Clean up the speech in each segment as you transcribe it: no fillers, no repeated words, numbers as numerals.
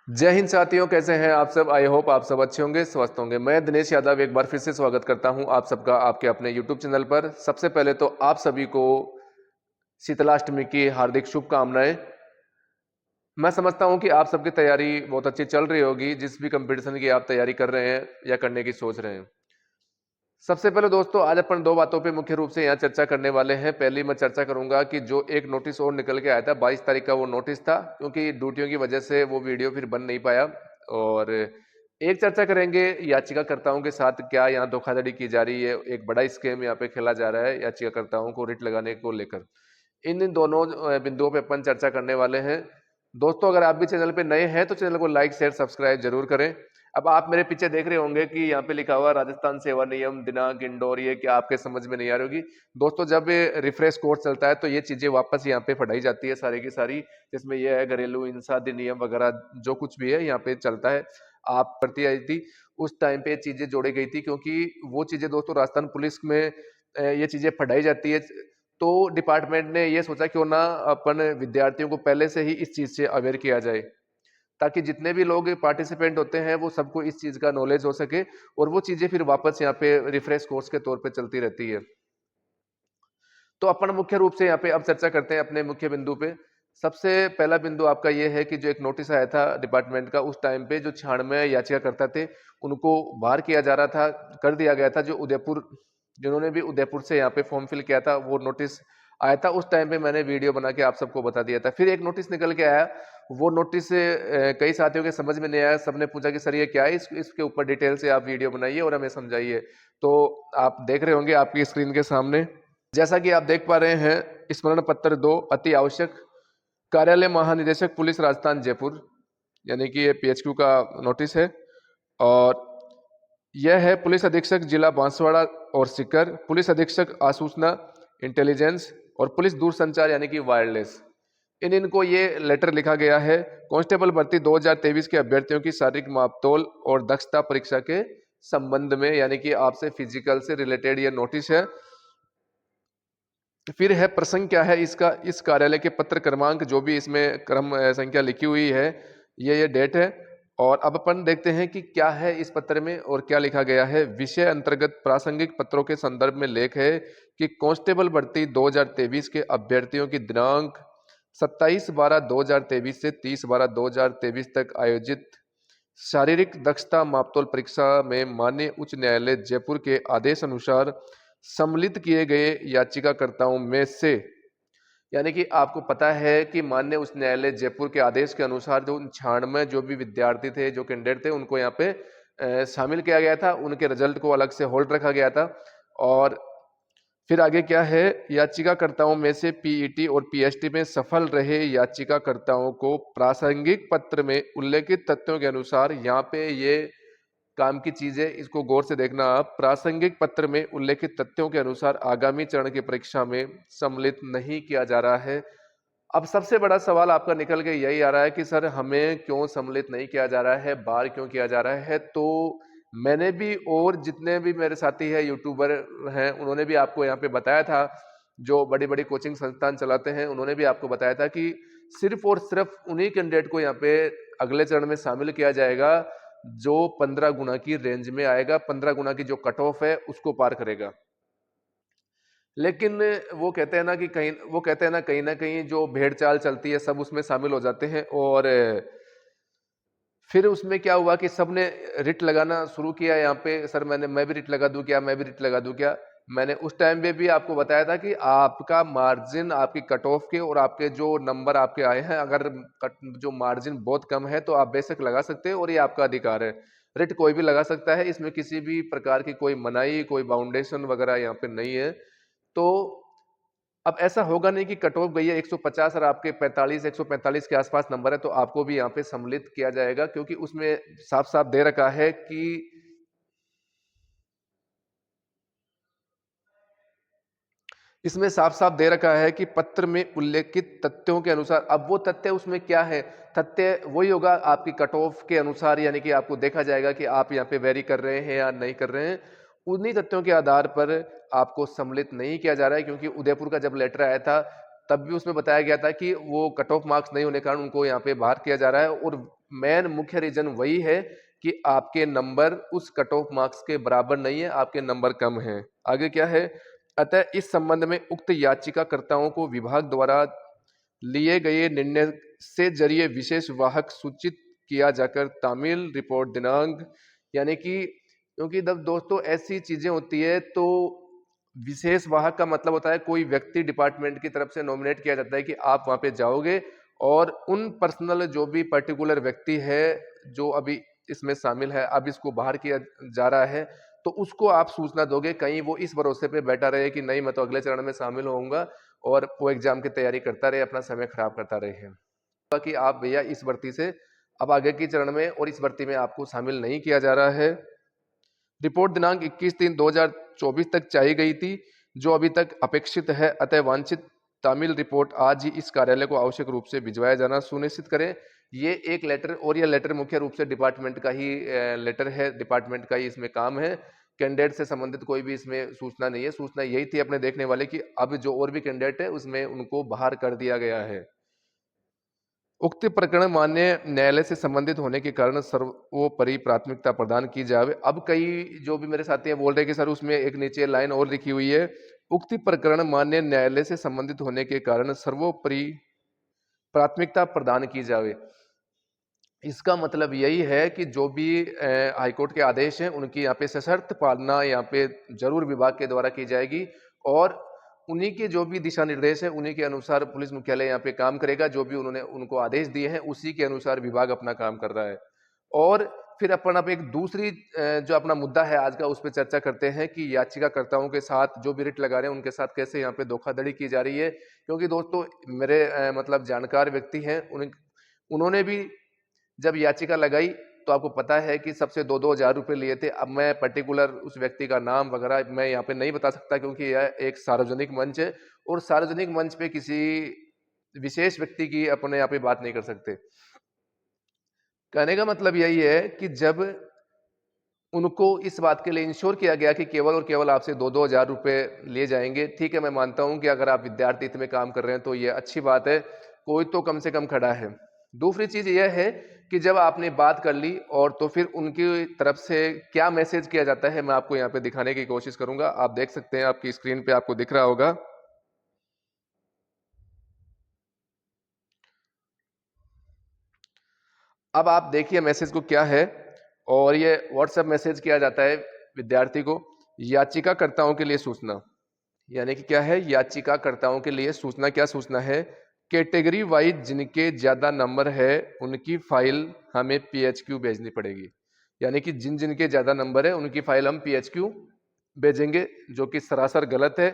जय हिंद साथियों, कैसे हैं आप सब। आई होप आप सब अच्छे होंगे, स्वस्थ होंगे। मैं दिनेश यादव एक बार फिर से स्वागत करता हूं आप सबका आपके अपने YouTube चैनल पर। सबसे पहले तो आप सभी को शीतलाष्टमी की हार्दिक शुभकामनाएं। मैं समझता हूं कि आप सबकी तैयारी बहुत अच्छी चल रही होगी, जिस भी कंपटीशन की आप तैयारी कर रहे हैं या करने की सोच रहे हैं। सबसे पहले दोस्तों, आज अपन दो बातों पे मुख्य रूप से यहाँ चर्चा करने वाले हैं। पहली मैं चर्चा करूंगा कि जो एक नोटिस और निकल के आया था 22 तारीख का, वो नोटिस था, क्योंकि ड्यूटियों की वजह से वो वीडियो फिर बन नहीं पाया। और एक चर्चा करेंगे याचिकाकर्ताओं के साथ, क्या यहाँ धोखाधड़ी की जा रही है, एक बड़ा स्कैम यहाँ पे खेला जा रहा है याचिकाकर्ताओं को रिट लगाने को लेकर। इन दोनों बिंदुओं पे अपन चर्चा करने वाले हैं। दोस्तों, अगर आप भी चैनल पे नए हैं तो चैनल को लाइक शेयर सब्सक्राइब जरूर करें। अब आप मेरे पीछे देख रहे होंगे कि यहाँ पे लिखा हुआ राजस्थान सेवा नियम दिनांक इंडोर, ये क्या आपके समझ में नहीं आ रही होगी दोस्तों। जब रिफ्रेश कोर्स चलता है तो ये चीजें वापस यहाँ पे पढ़ाई जाती है सारी की सारी, जिसमें यह है घरेलू हिंसा अधिनियम वगैरह जो कुछ भी है यहाँ पे चलता है। आप पढ़ती आई थी उस टाइम पे ये चीजें जोड़ी गई थी, क्योंकि वो चीजें दोस्तों राजस्थान पुलिस में ये चीजें पढ़ाई जाती है। तो डिपार्टमेंट ने ये सोचा क्यों ना अपन विद्यार्थियों को पहले से ही इस चीज से अवेयर किया जाए, ताकि जितने भी लोग पार्टिसिपेंट होते हैं वो सबको इस चीज का नॉलेज हो सके और वो चीजें फिर वापस यहाँ पे रिफ्रेश कोर्स के तौर पे चलती रहती है। तो अपन मुख्य रूप से यहाँ पे अब चर्चा करते हैं अपने मुख्य बिंदु पे। सबसे पहला बिंदु आपका ये है कि जो एक नोटिस आया था डिपार्टमेंट का, उस टाइम पे जो 96 याचिकाकर्ता थे उनको बाहर किया जा रहा था, कर दिया गया था। जो उदयपुर, जिन्होंने भी उदयपुर से यहाँ पे फॉर्म फिल किया था, वो नोटिस आया था। उस टाइम पे मैंने वीडियो बना के आप सबको बता दिया था। फिर एक नोटिस निकल के आया, वो नोटिस कई साथियों के समझ में नहीं आया। सबने पूछा कि सर ये क्या है, इसके ऊपर डिटेल से आप वीडियो बनाइए और हमें समझाइए। तो आप देख रहे होंगे आपकी स्क्रीन के सामने, जैसा कि आप देख पा रहे हैं, स्मरण पत्र 2 अति आवश्यक, कार्यालय महानिदेशक पुलिस राजस्थान जयपुर, यानी कि ये PHQ का नोटिस है। और यह है पुलिस अधीक्षक जिला बांसवाड़ा और सीकर, पुलिस अधीक्षक आसूचना इंटेलिजेंस और पुलिस दूरसंचार यानी कि वायरलेस, इनको ये लेटर लिखा गया है। कांस्टेबल भर्ती 2023 के अभ्यर्थियों की शारीरिक मापतोल और दक्षता परीक्षा के संबंध में, यानी कि आपसे फिजिकल से रिलेटेड ये नोटिस है। फिर है प्रसंग क्या है इसका, इस कार्यालय के पत्र क्रमांक, जो भी इसमें क्रम संख्या लिखी हुई है, ये डेट है। और अब अपन देखते हैं कि क्या है इस पत्र में और क्या लिखा गया है। विषय अंतर्गत प्रासंगिक पत्रों के संदर्भ में लेख है कि कांस्टेबल भर्ती 2023 के अभ्यर्थियों की दिनांक 27/12/2023 से 30/12/2023 तक आयोजित शारीरिक दक्षता मापतोल परीक्षा में माननीय उच्च न्यायालय जयपुर के आदेश अनुसार सम्मिलित किए गए याचिकाकर्ताओं में से, यानी कि आपको पता है कि माननीय उच्च न्यायालय जयपुर के आदेश के अनुसार जो 96 जो भी विद्यार्थी थे, जो कैंडिडेट थे, उनको यहाँ पे शामिल किया गया था। उनके रिजल्ट को अलग से होल्ड रखा गया था। और फिर आगे क्या है, याचिकाकर्ताओं में से PET और PST में सफल रहे याचिकाकर्ताओं को प्रासंगिक पत्र में उल्लेखित तथ्यों के अनुसार, यहाँ पे ये काम की चीज है, इसको गौर से देखना आप, प्रासंगिक पत्र में उल्लेखित तथ्यों के अनुसार आगामी चरण की परीक्षा में सम्मिलित नहीं किया जा रहा है। अब सबसे बड़ा सवाल आपका निकल के यही आ रहा है कि सर हमें क्यों सम्मिलित नहीं किया जा रहा है, बाहर क्यों किया जा रहा है। तो मैंने भी और जितने भी मेरे साथी हैं यूट्यूबर हैं, उन्होंने भी आपको यहाँ पे बताया था, जो बड़ी बड़ी कोचिंग संस्थान चलाते हैं, उन्होंने भी आपको बताया था कि सिर्फ और सिर्फ उन्हीं कैंडिडेट को यहाँ पे अगले चरण में शामिल किया जाएगा जो 15 गुना की रेंज में आएगा, 15 गुना की जो कट ऑफ है उसको पार करेगा। लेकिन वो कहते हैं ना कहीं जो भेड़ चाल चलती है, सब उसमें शामिल हो जाते हैं। और फिर उसमें क्या हुआ कि सबने रिट लगाना शुरू किया यहाँ पे, सर मैं भी रिट लगा दूं क्या, मैं भी रिट लगा दूं क्या। मैंने उस टाइम पे भी आपको बताया था कि आपका मार्जिन, आपकी कट ऑफ के और आपके जो नंबर आपके आए हैं, अगर जो मार्जिन बहुत कम है तो आप बेशक लगा सकते हैं और ये आपका अधिकार है। रिट कोई भी लगा सकता है, इसमें किसी भी प्रकार की कोई मनाही, कोई बाउंडेशन वगैरह यहाँ पे नहीं है। तो अब ऐसा होगा नहीं कि कट ऑफ गई है 150 और आपके 45 145 के आसपास नंबर है तो आपको भी यहाँ पे सम्मिलित किया जाएगा, क्योंकि उसमें साफ साफ दे रखा है कि इसमें साफ साफ दे रखा है कि पत्र में उल्लेखित तथ्यों के अनुसार। अब वो तथ्य उसमें क्या है, तथ्य वही होगा आपकी कट ऑफ के अनुसार, यानी कि आपको देखा जाएगा कि आप यहाँ पे वेरी कर रहे हैं या नहीं कर रहे हैं। उन्हीं तथ्यों के आधार पर आपको सम्मिलित नहीं किया जा रहा है, क्योंकि उदयपुर का जब लेटर आया था तब भी उसमें बताया गया था कि वो कट ऑफ मार्क्स नहीं होने के कारण उनको यहाँ पे बाहर किया जा रहा है, और मेन मुख्य रीजन वही है कि आपके नंबर उस कट ऑफ मार्क्स के बराबर नहीं है, आपके नंबर कम हैं। आगे क्या है, अतः इस संबंध में उक्त याचिकाकर्ताओं को विभाग द्वारा लिए गए निर्णय से जरिए विशेष वाहक सूचित किया जाकर तामील रिपोर्ट दिनांक, यानी कि क्योंकि जब दोस्तों ऐसी चीजें होती है तो विशेष वाहक का मतलब होता है कोई व्यक्ति डिपार्टमेंट की तरफ से नॉमिनेट किया जाता है कि आप वहां पे जाओगे और उन पर्सनल जो भी पर्टिकुलर व्यक्ति है जो अभी इसमें शामिल है, अब इसको बाहर किया जा रहा है, तो उसको आप सूचना दोगे, कहीं वो इस भरोसे पे बैठा रहे कि नहीं मैं तो अगले चरण में शामिल होऊंगा और वो एग्जाम की तैयारी करता रहे, अपना समय खराब करता रहे कि आप भैया इस भर्ती से अब आगे की चरण में और इस भर्ती में आपको शामिल नहीं किया जा रहा है। रिपोर्ट दिनांक 21/3/2024 तक चाहिए गई थी, जो अभी तक अपेक्षित है, अतः वांछित तामील रिपोर्ट आज ही इस कार्यालय को आवश्यक रूप से भिजवाया जाना सुनिश्चित करें। ये एक लेटर, और यह लेटर मुख्य रूप से डिपार्टमेंट का ही लेटर है, डिपार्टमेंट का ही इसमें काम है, कैंडिडेट से संबंधित कोई भी इसमें सूचना नहीं है। सूचना यही थी अपने देखने वाले की अब जो और भी कैंडिडेट है उसमें उनको बाहर कर दिया गया है। उक्त प्रकरण मान्य न्यायालय से संबंधित होने के कारण सर्वोपरि प्राथमिकता प्रदान की जाए। अब कई जो भी मेरे साथी हैं बोल रहे हैं कि सर उसमें एक नीचे लाइन और लिखी हुई है, उक्त प्रकरण मान्य न्यायालय से संबंधित होने के कारण सर्वोपरि प्राथमिकता प्रदान की जाए। इसका मतलब यही है कि जो भी हाईकोर्ट के आदेश हैं उनकी यहाँ पे सशर्त पालना यहाँ पे जरूर विभाग के द्वारा की जाएगी, और उन्हीं के जो भी दिशा निर्देश है उन्हीं के अनुसार पुलिस मुख्यालय यहाँ पे काम करेगा। जो भी उन्होंने उनको आदेश दिए हैं उसी के अनुसार विभाग अपना काम कर रहा है। और फिर अपन अब एक दूसरी जो अपना मुद्दा है आज का उस पर चर्चा करते हैं कि याचिकाकर्ताओं के साथ जो भी रिट लगा रहे हैं उनके साथ कैसे यहाँ पे धोखाधड़ी की जा रही है। क्योंकि दोस्तों मेरे मतलब जानकार व्यक्ति हैं, उन्होंने भी जब याचिका लगाई तो आपको पता है कि सबसे 2-2 हज़ार रुपए लिए थे। अब मैं पर्टिकुलर उस व्यक्ति का नाम वगैरह मैं यहाँ पे नहीं बता सकता क्योंकि यह एक सार्वजनिक मंच है, और सार्वजनिक मंच पे किसी विशेष व्यक्ति की अपने यहाँ पे बात नहीं कर सकते। कहने का मतलब यही है कि जब उनको इस बात के लिए इंश्योर किया गया कि केवल और केवल आपसे 2-2 हज़ार रुपए लिए जाएंगे, ठीक है मैं मानता हूं कि अगर आप विद्यार्थी हित में काम कर रहे हैं तो ये अच्छी बात है, कोई तो कम से कम खड़ा है। दूसरी चीज यह है कि जब आपने बात कर ली और तो फिर उनकी तरफ से क्या मैसेज किया जाता है मैं आपको यहाँ पे दिखाने की कोशिश करूंगा। आप देख सकते हैं, आपकी स्क्रीन पे आपको दिख रहा होगा। अब आप देखिए मैसेज को क्या है, और ये व्हाट्सएप मैसेज किया जाता है विद्यार्थी को, याचिकाकर्ताओं के लिए सूचना, यानी कि क्या है, याचिकाकर्ताओं के लिए सूचना। क्या सूचना है, कैटेगरी वाइज जिनके ज्यादा नंबर है उनकी फाइल हमें पीएचक्यू भेजनी पड़ेगी। यानी कि जिन जिनके ज्यादा नंबर है उनकी फाइल हम पीएचक्यू भेजेंगे, जो कि सरासर गलत है।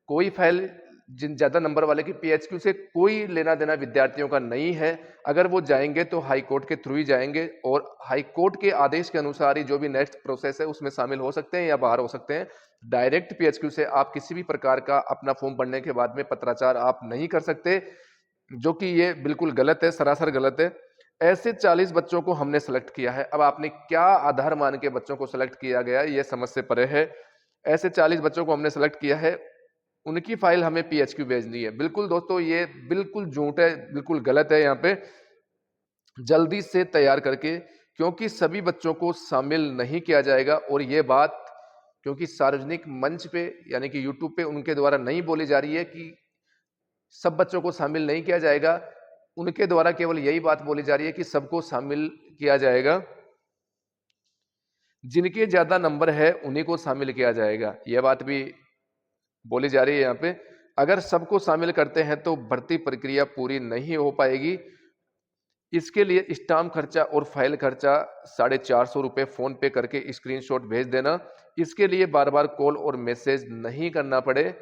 कोई फाइल जिन ज्यादा नंबर वाले की पीएचक्यू से कोई लेना देना विद्यार्थियों का नहीं है। अगर वो जाएंगे तो हाई कोर्ट के थ्रू ही जाएंगे, और हाई कोर्ट के आदेश के अनुसार ही जो भी नेक्स्ट प्रोसेस है उसमें शामिल हो सकते हैं या बाहर हो सकते हैं। डायरेक्ट पीएचक्यू से आप किसी भी प्रकार का अपना फॉर्म भरने के बाद में पत्राचार आप नहीं कर सकते, जो कि ये बिल्कुल गलत है, सरासर गलत है। ऐसे 40 बच्चों को हमने सेलेक्ट किया है। अब आपने क्या आधार मान के बच्चों को सेलेक्ट किया गया ये समझ से परे है। ऐसे 40 बच्चों को हमने सेलेक्ट किया है, उनकी फाइल हमें पीएचक्यू भेजनी है। बिल्कुल दोस्तों ये बिल्कुल झूठ है, बिल्कुल गलत है। यहाँ पे जल्दी से तैयार करके, क्योंकि सभी बच्चों को शामिल नहीं किया जाएगा, और ये बात क्योंकि सार्वजनिक मंच पे यानी कि यूट्यूब पे उनके द्वारा नहीं बोली जा रही है कि सब बच्चों को शामिल नहीं किया जाएगा, उनके द्वारा केवल यही बात बोली जा रही है कि सबको शामिल किया जाएगा, जिनके ज्यादा नंबर है उन्हीं को शामिल किया जाएगा। यह बात भी बोली जा रही है यहाँ पे। अगर सबको शामिल करते हैं तो भर्ती प्रक्रिया पूरी नहीं हो पाएगी। इसके लिए स्टाम्प खर्चा और फाइल खर्चा 450 रुपये फोन पे करके स्क्रीनशॉट भेज देना। इसके लिए बार बार कॉल और मैसेज नहीं करना पड़े।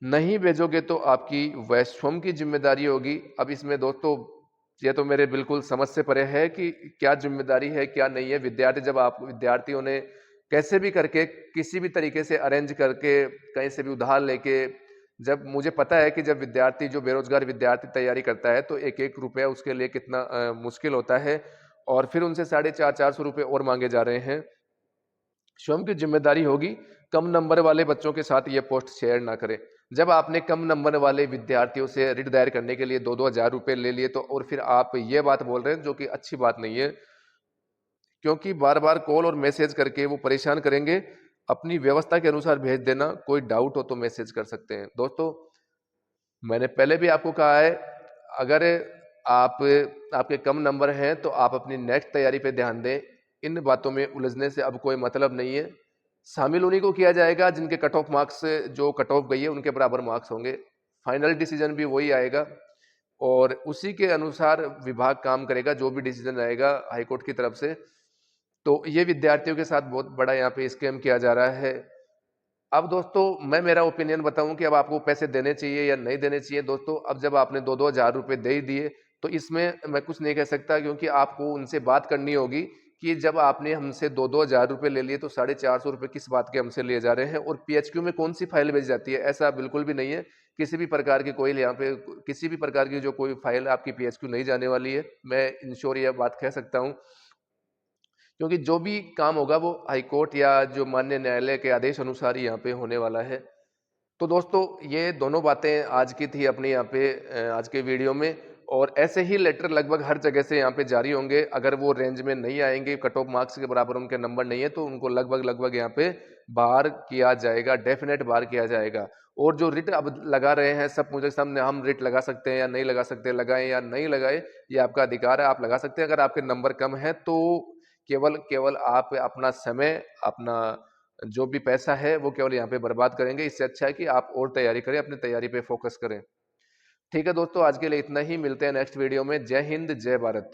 नहीं भेजोगे तो आपकी वैश्वम की जिम्मेदारी होगी। अब इसमें दोस्तों ये तो मेरे बिल्कुल समझ से परे है कि क्या जिम्मेदारी है क्या नहीं है। विद्यार्थी जब आप विद्यार्थियों ने कैसे भी करके किसी भी तरीके से अरेंज करके कहीं से भी उधार लेके, जब मुझे पता है कि जब विद्यार्थी जो बेरोजगार विद्यार्थी तैयारी करता है तो एक एक रुपया उसके लिए कितना मुश्किल होता है, और फिर उनसे 450 रुपये और मांगे जा रहे हैं। स्वयं की जिम्मेदारी होगी कम नंबर वाले बच्चों के साथ ये पोस्ट शेयर ना करें। जब आपने कम नंबर वाले विद्यार्थियों से रिट दायर करने के लिए 2-2 हज़ार रुपए ले लिए, तो और फिर आप ये बात बोल रहे हैं, जो कि अच्छी बात नहीं है, क्योंकि बार बार कॉल और मैसेज करके वो परेशान करेंगे। अपनी व्यवस्था के अनुसार भेज देना, कोई डाउट हो तो मैसेज कर सकते हैं। दोस्तों, मैंने पहले भी आपको कहा है, अगर आप आपके कम नंबर हैं तो आप अपनी नेक्स्ट तैयारी पे ध्यान दें। इन बातों में उलझने से अब कोई मतलब नहीं है। शामिल उन्हीं को किया जाएगा जिनके कट ऑफ मार्क्स, जो कट ऑफ गई है उनके बराबर मार्क्स होंगे। फाइनल डिसीजन भी वही आएगा और उसी के अनुसार विभाग काम करेगा, जो भी डिसीजन आएगा हाईकोर्ट की तरफ से। तो ये विद्यार्थियों के साथ बहुत बड़ा यहाँ पे स्कैम किया जा रहा है। अब दोस्तों, मैं मेरा ओपिनियन बताऊं कि अब आपको पैसे देने चाहिए या नहीं देने चाहिए। दोस्तों, अब जब आपने 2-2 हज़ार रुपए दे ही दिए, तो इसमें मैं कुछ नहीं कह सकता, क्योंकि आपको उनसे बात करनी होगी कि जब आपने हमसे 2-2 हज़ार रुपए ले लिए, तो 450 रुपए किस बात के हमसे लिए जा रहे हैं, और पीएचक्यू में कौन सी फाइल भेज जाती है। ऐसा बिल्कुल भी नहीं है। किसी भी प्रकार की कोई यहाँ पे किसी भी प्रकार की जो कोई फाइल आपकी पीएचक्यू नहीं जाने वाली है। मैं इंश्योर यह बात कह सकता हूँ, क्योंकि जो भी काम होगा वो हाईकोर्ट या जो माननीय न्यायालय के आदेश अनुसार ही यहाँ पे होने वाला है। तो दोस्तों, ये दोनों बातें आज की थी अपने यहाँ पे आज के वीडियो में, और ऐसे ही लेटर लगभग हर जगह से यहाँ पे जारी होंगे। अगर वो रेंज में नहीं आएंगे, कट ऑफ मार्क्स के बराबर उनके नंबर नहीं है, तो उनको लगभग लगभग यहाँ पे बाहर किया जाएगा, डेफिनेट बाहर किया जाएगा। और जो रिट अब लगा रहे हैं, सब मुझे सामने, हम रिट लगा सकते हैं या नहीं लगा सकते, लगाएं या नहीं लगाए, ये आपका अधिकार है, आप लगा सकते हैं। अगर आपके नंबर कम है तो केवल केवल आप अपना समय, अपना जो भी पैसा है वो केवल यहाँ पे बर्बाद करेंगे। इससे अच्छा है कि आप और तैयारी करें, अपनी तैयारी पे फोकस करें। ठीक है दोस्तों, आज के लिए इतना ही। मिलते हैं नेक्स्ट वीडियो में। जय हिंद, जय भारत।